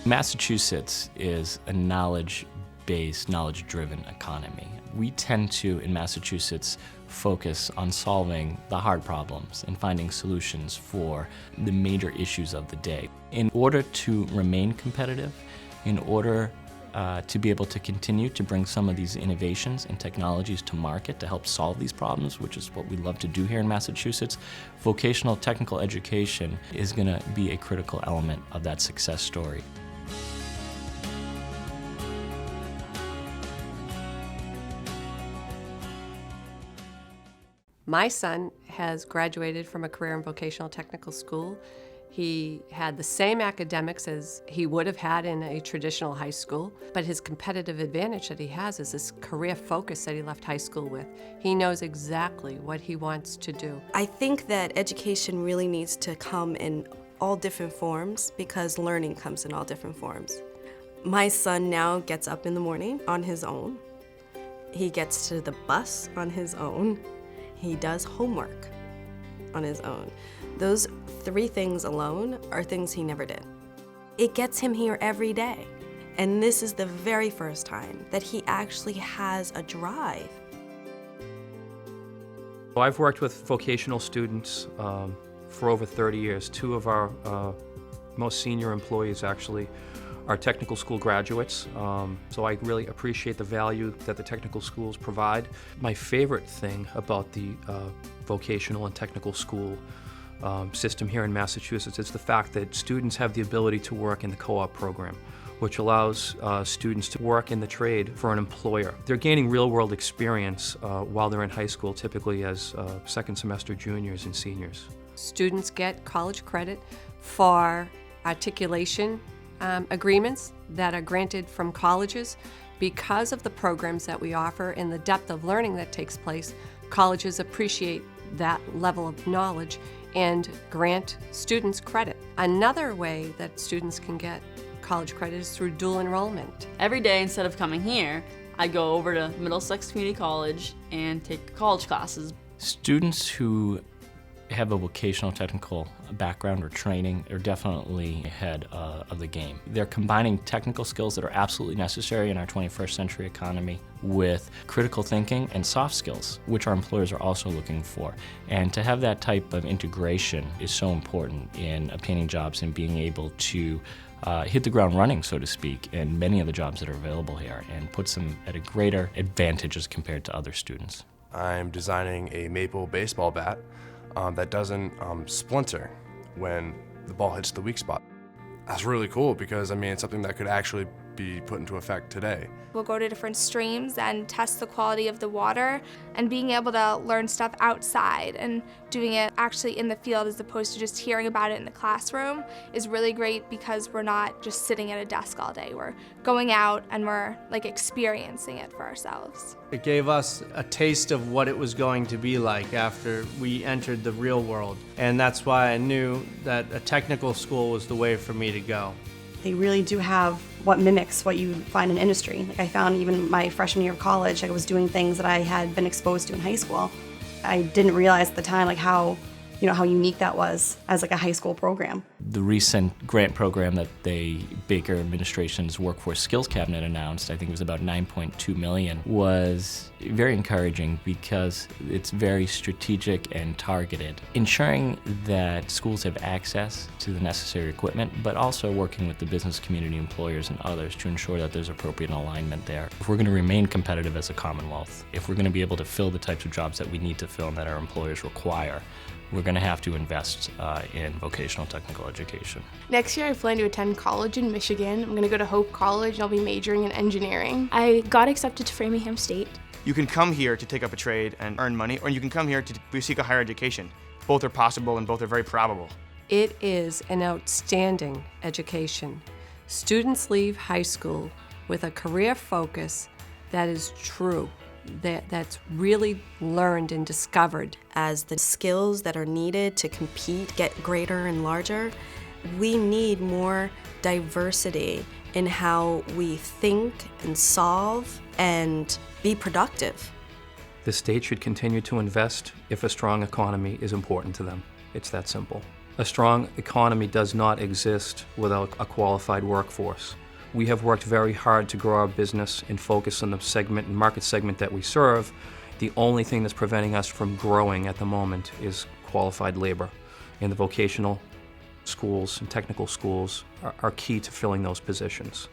Massachusetts is a knowledge-based, knowledge-driven economy. We tend to, in Massachusetts, focus on solving the hard problems and finding solutions for the major issues of the day. In order to remain competitive, in order to be able to continue to bring some of these innovations and technologies to market to help solve these problems, which is what we love to do here in Massachusetts, vocational technical education is going to be a critical element of that success story. My son has graduated from a career and vocational technical school. He had the same academics as he would have had in a traditional high school, but his competitive advantage that he has is this career focus that he left high school with. He knows exactly what he wants to do. I think that education really needs to come in all different forms because learning comes in all different forms. My son now gets up in the morning on his own. He gets to the bus on his own. He does homework on his own. Those 3 things alone are things he never did. It gets him here every day. And this is the very first time that he actually has a drive. I've worked with vocational students for over 30 years. 2 of our most senior employees actually are technical school graduates, so I really appreciate the value that the technical schools provide. My favorite thing about the vocational and technical school system here in Massachusetts is the fact that students have the ability to work in the co-op program, which allows students to work in the trade for an employer. They're gaining real-world experience while they're in high school, typically as second semester juniors and seniors. Students get college credit for articulation agreements that are granted from colleges. Because of the programs that we offer and the depth of learning that takes place, colleges appreciate that level of knowledge and grant students credit. Another way that students can get college credit is through dual enrollment. Every day, instead of coming here, I go over to Middlesex Community College and take college classes. Students who have a vocational technical background or training are definitely ahead of the game. They're combining technical skills that are absolutely necessary in our 21st century economy with critical thinking and soft skills, which our employers are also looking for. And to have that type of integration is so important in obtaining jobs and being able to hit the ground running, so to speak, in many of the jobs that are available here, and puts them at a greater advantage as compared to other students. I'm designing a maple baseball bat that doesn't splinter when the ball hits the weak spot. That's really cool because, I mean, it's something that could actually be put into effect today. We'll go to different streams and test the quality of the water, and being able to learn stuff outside and doing it actually in the field as opposed to just hearing about it in the classroom is really great because we're not just sitting at a desk all day. We're going out and we're experiencing it for ourselves. It gave us a taste of what it was going to be like after we entered the real world, and that's why I knew that a technical school was the way for me to go. They really do have what mimics what you find in industry. I found even my freshman year of college, I was doing things that I had been exposed to in high school. I didn't realize at the time how unique that was as a high school program. The recent grant program that the Baker administration's Workforce Skills Cabinet announced, I think it was about $9.2 million, was very encouraging because it's very strategic and targeted, ensuring that schools have access to the necessary equipment, but also working with the business community, employers, and others to ensure that there's appropriate alignment there. If we're going to remain competitive as a Commonwealth, if we're going to be able to fill the types of jobs that we need to fill and that our employers require, we're going to have to invest in vocational technical education. Next year I plan to attend college in Michigan. I'm going to go to Hope College and I'll be majoring in engineering. I got accepted to Framingham State. You can come here to take up a trade and earn money, or you can come here to seek a higher education. Both are possible and both are very probable. It is an outstanding education. Students leave high school with a career focus that is true, that's really learned and discovered. As the skills that are needed to compete get greater and larger, we need more diversity in how we think and solve and be productive. The state should continue to invest if a strong economy is important to them. It's that simple. A strong economy does not exist without a qualified workforce. We have worked very hard to grow our business and focus on the segment and market segment that we serve. The only thing that's preventing us from growing at the moment is qualified labor. And the vocational schools and technical schools are key to filling those positions.